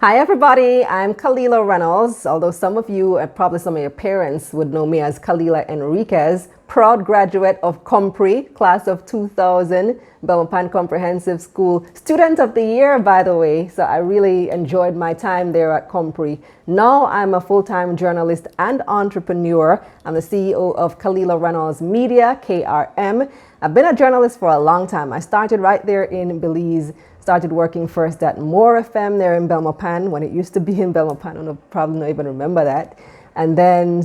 Hi everybody, I'm Kalilah Reynolds, although some of you, and probably some of your parents would know me as Kalilah Enriquez, proud graduate of Compre, class of 2000, Belmopan Comprehensive School, student of the year by the way, so I really enjoyed my time there at Compre. Now I'm a full-time journalist and entrepreneur. I'm the CEO of Kalilah Reynolds Media, KRM. I've been a journalist for a long time. I started right there in Belize. Started working first at More FM there in Belmopan when it used to be in Belmopan. I don't probably not even remember that. And then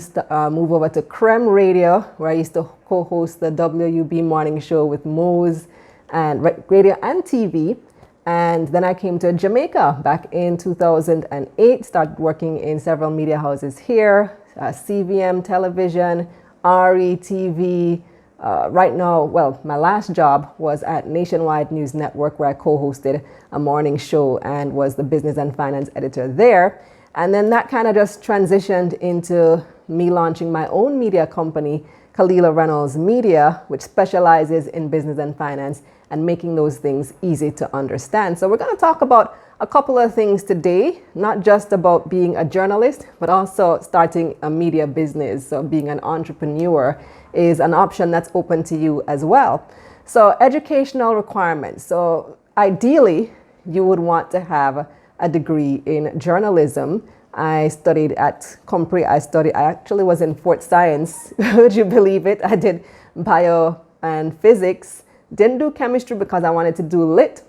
move over to Creme Radio, where I used to co-host the WUB morning show with Mose and radio and TV. And then I came to Jamaica back in 2008. Started working in several media houses here, CVM Television, RE TV. Right now, well, my last job was at Nationwide News Network, where I co-hosted a morning show and was the business and finance editor there. And then that kind of just transitioned into me launching my own media company, Kalilah Reynolds Media, which specializes in business and finance and making those things easy to understand. So we're going to talk about a couple of things today, not just about being a journalist, but also starting a media business. So being an entrepreneur is an option that's open to you as well. So educational requirements. So ideally, you would want to have a degree in journalism. I studied at Compre. I actually was in Fort Science. Would you believe it? I did bio and physics. Didn't do chemistry because I wanted to do lit,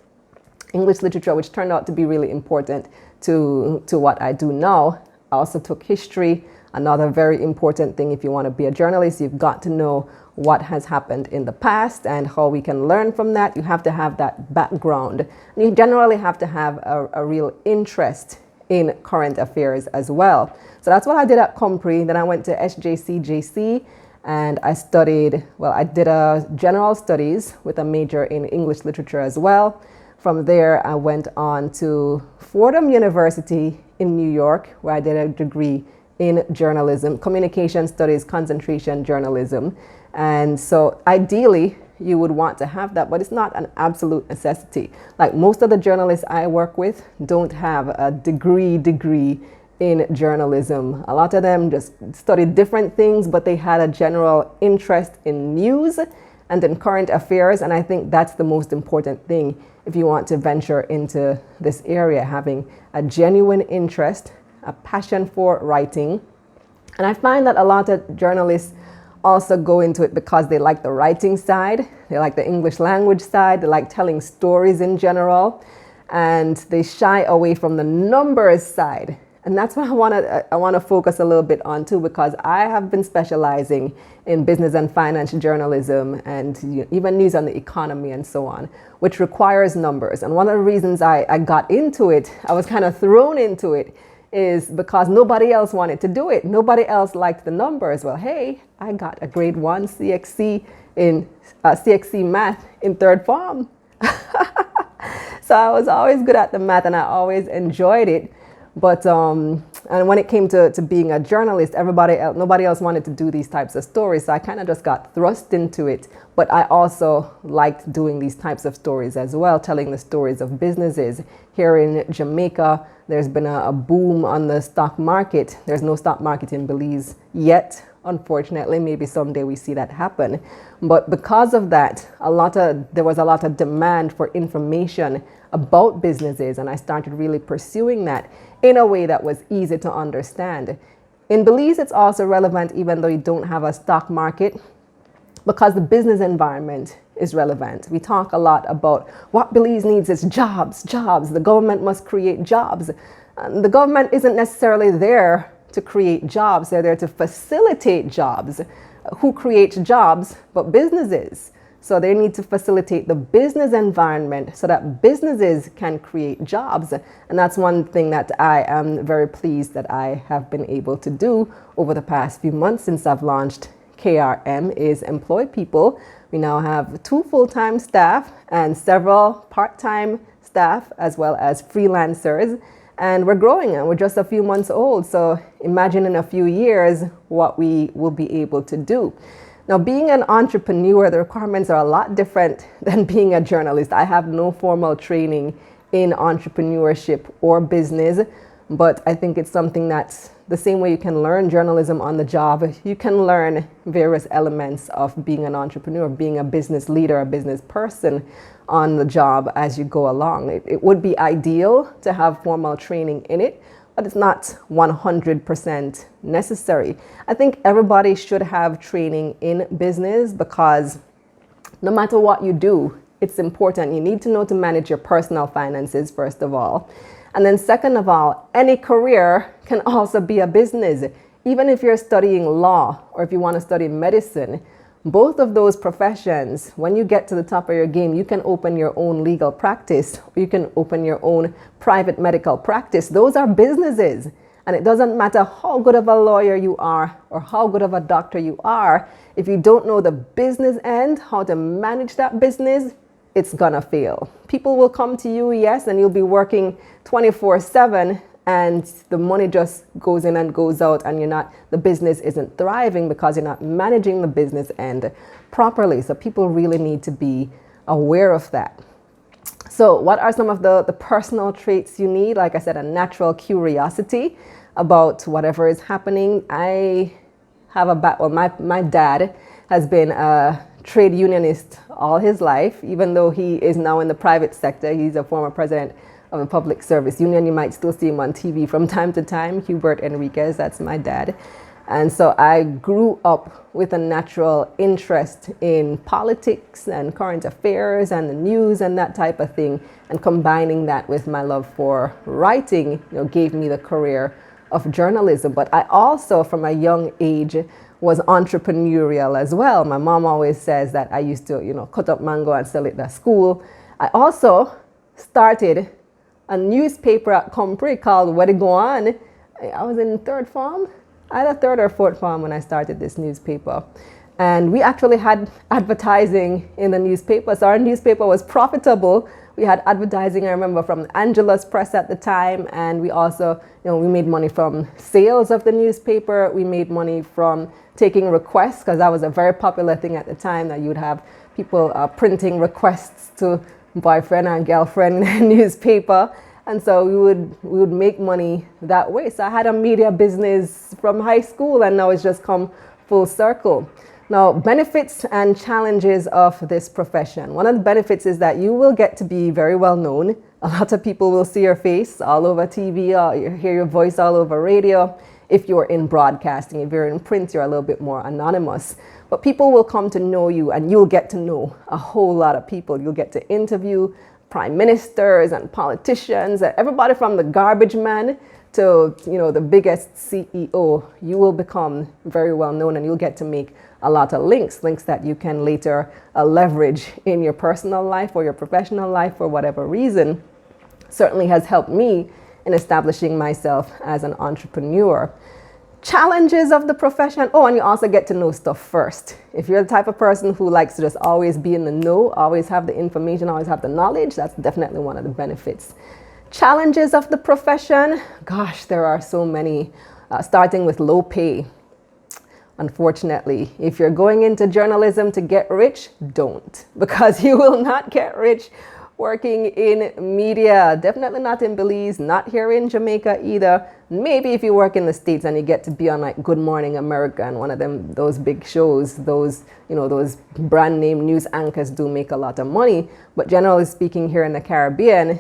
English literature, which turned out to be really important to what I do now. I also took history. Another very important thing, if you want to be a journalist, you've got to know what has happened in the past and how we can learn from that. You have to have that background. And you generally have to have a real interest in current affairs as well. So that's what I did at Compre. Then I went to SJCJC and I studied, well, I did a general studies with a major in English literature as well. From there, I went on to Fordham University in New York, where I did a degree in journalism, communication studies, concentration journalism. And so ideally, you would want to have that, but it's not an absolute necessity. Like most of the journalists I work with don't have a degree in journalism. A lot of them just studied different things, but they had a general interest in news and in current affairs. And I think that's the most important thing if you want to venture into this area, having a genuine interest, a passion for writing. And I find that a lot of journalists also go into it because they like the writing side, they like the English language side, they like telling stories in general, and they shy away from the numbers side. And that's what I want to focus a little bit on too, because I have been specializing in business and finance journalism and even news on the economy and so on, which requires numbers. And one of the reasons I got into it, I was kind of thrown into it, is because nobody else wanted to do it. Nobody else liked the numbers. Well, hey, I got a grade 1 CXC in CXC math in third form. So I was always good at the math and I always enjoyed it. But and when it came to being a journalist, nobody else wanted to do these types of stories. So I kind of just got thrust into it. But I also liked doing these types of stories as well, telling the stories of businesses. Here in Jamaica, there's been a boom on the stock market. There's no stock market in Belize yet, unfortunately. Maybe someday we see that happen. But because of that, there was a lot of demand for information about businesses, and I started really pursuing that in a way that was easy to understand. In Belize, it's also relevant even though you don't have a stock market, because the business environment is relevant. We talk a lot about what Belize needs is jobs. The government must create jobs. The government isn't necessarily there to create jobs. They're there to facilitate jobs. Who creates jobs but businesses? So they need to facilitate the business environment so that businesses can create jobs. And that's one thing that I am very pleased that I have been able to do over the past few months since I've launched KRM, is employ people. We now have 2 full-time staff and several part-time staff as well as freelancers. And we're growing and we're just a few months old. So imagine in a few years what we will be able to do. Now, being an entrepreneur, the requirements are a lot different than being a journalist. I have no formal training in entrepreneurship or business, but I think it's something that's the same way you can learn journalism on the job, you can learn various elements of being an entrepreneur, being a business leader, a business person on the job as you go along. It would be ideal to have formal training in it, but it's not 100% necessary. I think everybody should have training in business because no matter what you do, it's important. You need to know to manage your personal finances, first of all. And then second of all, any career can also be a business. Even if you're studying law or if you want to study medicine, both of those professions, when you get to the top of your game, you can open your own legal practice, or you can open your own private medical practice. Those are businesses. And it doesn't matter how good of a lawyer you are or how good of a doctor you are, if you don't know the business end, how to manage that business, it's gonna fail. People will come to you, yes, and you'll be working 24/7 and the money just goes in and goes out, and the business isn't thriving because you're not managing the business end properly. So people really need to be aware of that. So what are some of the personal traits you need? Like I said, a natural curiosity about whatever is happening. I have my dad has been a trade unionist all his life, even though he is now in the private sector. He's a former president of a public service union. You might still see him on TV from time to time. Hubert Enriquez, that's my dad. And so I grew up with a natural interest in politics and current affairs and the news and that type of thing. And combining that with my love for writing, gave me the career of journalism. But I also, from a young age, was entrepreneurial as well. My mom always says that I used to, cut up mango and sell it at school. I also started a newspaper at Compre called Where It Go On. I was in third form, either third or fourth form when I started this newspaper. And we actually had advertising in the newspaper. So our newspaper was profitable. We had advertising, I remember, from Angela's Press at the time. And we also, we made money from sales of the newspaper. We made money from taking requests, because that was a very popular thing at the time, that you'd have people printing requests to boyfriend and girlfriend in the newspaper. And so we would make money that way. So I had a media business from high school, and now it's just come full circle. Now, benefits and challenges of this profession. One of the benefits is that you will get to be very well known. A lot of people will see your face all over TV, or you hear your voice all over radio. If you're in broadcasting, if you're in print, you're a little bit more anonymous. But people will come to know you, and you'll get to know a whole lot of people. You'll get to interview prime ministers and politicians, and everybody from the garbage man to the biggest CEO. You will become very well known, and you'll get to make a lot of links that you can later leverage in your personal life or your professional life for whatever reason. Certainly has helped me in establishing myself as an entrepreneur. Challenges of the profession. Oh, and you also get to know stuff first. If you're the type of person who likes to just always be in the know, always have the information, always have the knowledge, that's definitely one of the benefits. Challenges of the profession. Gosh, there are so many, starting with low pay. Unfortunately, if you're going into journalism to get rich, don't, because you will not get rich working in media. Definitely not in Belize, not here in Jamaica either. Maybe if you work in the States and you get to be on like Good Morning America and one of those big shows, those brand name news anchors do make a lot of money. But generally speaking, here in the Caribbean,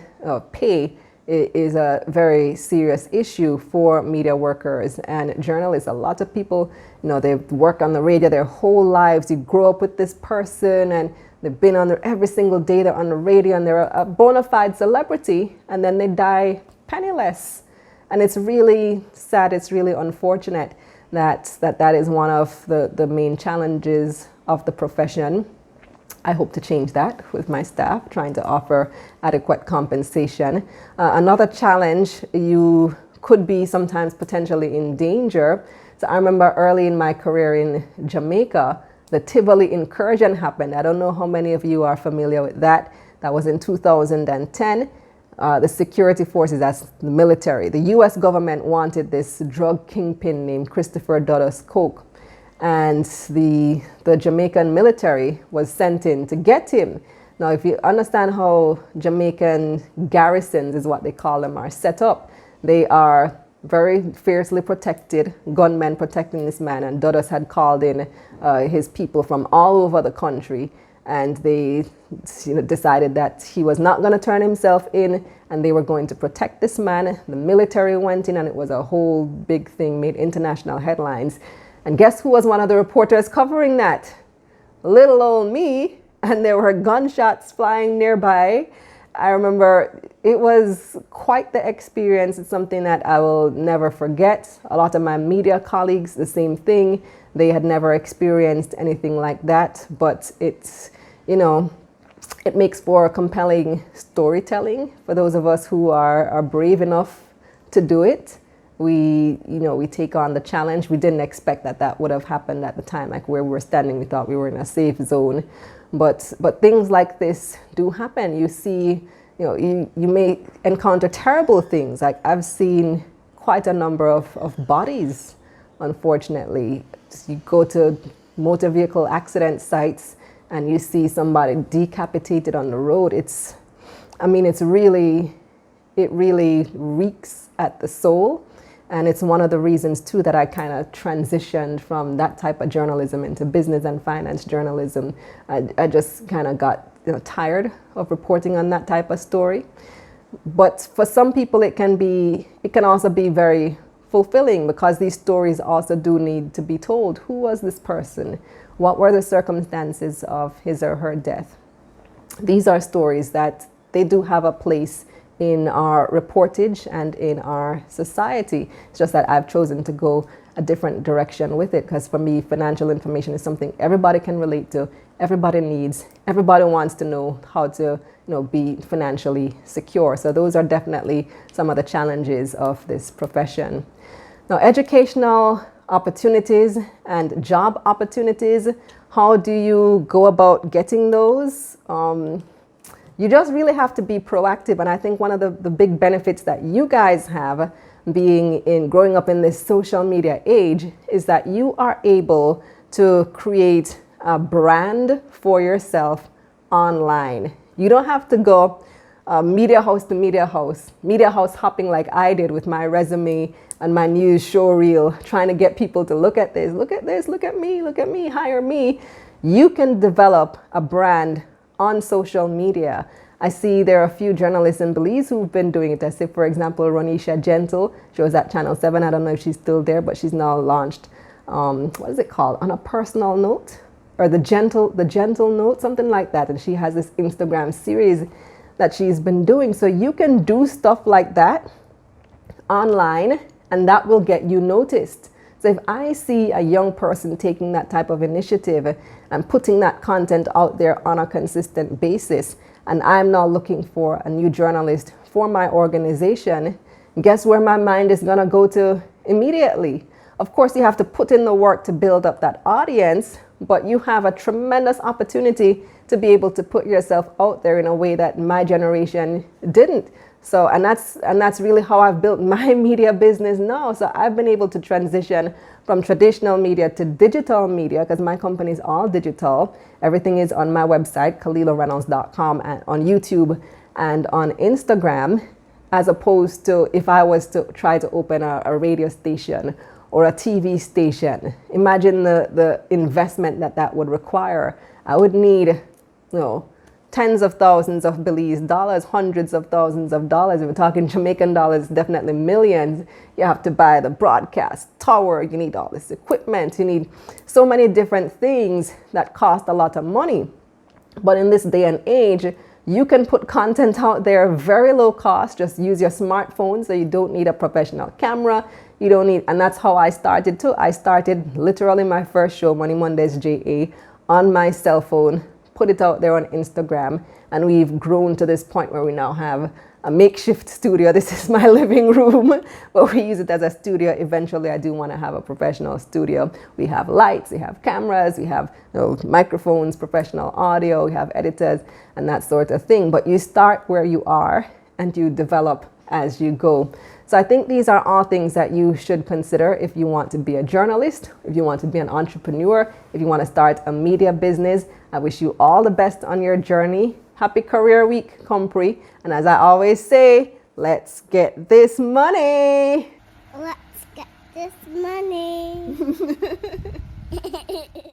pay is a very serious issue for media workers and journalists. A lot of people, they work on the radio their whole lives. You grow up with this person and they've been on there every single day. They're on the radio and they're a bona fide celebrity, and then they die penniless. And it's really sad. It's really unfortunate that is one of the main challenges of the profession. I hope to change that with my staff, trying to offer adequate compensation. Another challenge, you could be sometimes potentially in danger. So I remember early in my career in Jamaica, the Tivoli incursion happened. I don't know how many of you are familiar with that. That was in 2010. The security forces, that's the military. The US government wanted this drug kingpin named Christopher Dudus Coke. And the Jamaican military was sent in to get him. Now, if you understand how Jamaican garrisons, is what they call them, are set up, they are very fiercely protected, gunmen protecting this man, and Dudus had called in his people from all over the country, and they decided that he was not going to turn himself in, and they were going to protect this man. The military went in, and it was a whole big thing, made international headlines. And guess who was one of the reporters covering that? Little old me. And there were gunshots flying nearby. I remember it was quite the experience. It's something that I will never forget. A lot of my media colleagues, the same thing. They had never experienced anything like that, but it's, it makes for compelling storytelling for those of us who are brave enough to do it. We take on the challenge. We didn't expect that would have happened at the time. Like where we were standing, we thought we were in a safe zone. But things like this do happen. You see, you may encounter terrible things. Like I've seen quite a number of bodies, unfortunately. You go to motor vehicle accident sites and you see somebody decapitated on the road. It really reeks at the soul. And it's one of the reasons, too, that I kind of transitioned from that type of journalism into business and finance journalism. I just kind of got tired of reporting on that type of story. But for some people, it can also be very fulfilling, because these stories also do need to be told. Who was this person? What were the circumstances of his or her death? These are stories that they do have a place in our reportage and in our society. It's just that I've chosen to go a different direction with it, because for me, financial information is something everybody can relate to, everybody needs, everybody wants to know how to be financially secure. So those are definitely some of the challenges of this profession. Now, educational opportunities and job opportunities, how do you go about getting those? You just really have to be proactive. And I think one of the big benefits that you guys have growing up in this social media age is that you are able to create a brand for yourself online. You don't have to go media house to media house hopping like I did with my resume and my news show reel, trying to get people to look at this, look at me, hire me. You can develop a brand on social media. I see there are a few journalists in Belize who've been doing it. I see, for example, Ronisha Gentle. She was at Channel 7. I don't know if she's still there, but she's now launched, what is it called? On a Personal Note, or the gentle Note, something like that. And she has this Instagram series that she's been doing. So you can do stuff like that online, and that will get you noticed. So if I see a young person taking that type of initiative and putting that content out there on a consistent basis, and I'm now looking for a new journalist for my organization, guess where my mind is gonna go to immediately? Of course, you have to put in the work to build up that audience, but you have a tremendous opportunity to be able to put yourself out there in a way that my generation didn't. So, and that's really how I've built my media business now. So I've been able to transition from traditional media to digital media, because my company is all digital. Everything is on my website, KalilahReynolds.com, and on YouTube and on Instagram, as opposed to if I was to try to open a radio station or a TV station. Imagine the investment that would require. I would need, tens of thousands of Belize dollars, hundreds of thousands of dollars. If we're talking Jamaican dollars, definitely millions. You have to buy the broadcast tower. You need all this equipment. You need so many different things that cost a lot of money. But in this day and age, you can put content out there very low cost. Just use your smartphone, so you don't need a professional camera. You don't need, and that's how I started too. I started literally my first show, Money Mondays JA, on my cell phone, put it out there on Instagram, and we've grown to this point where we now have a makeshift studio. This is my living room, but we use it as a studio. Eventually, I do want to have a professional studio. We have lights, we have cameras, we have microphones, professional audio, we have editors, and that sort of thing. But you start where you are, and you develop as you go. So I think these are all things that you should consider if you want to be a journalist, if you want to be an entrepreneur, if you want to start a media business. I wish you all the best on your journey. Happy Career Week, Compre. And as I always say, let's get this money. Let's get this money.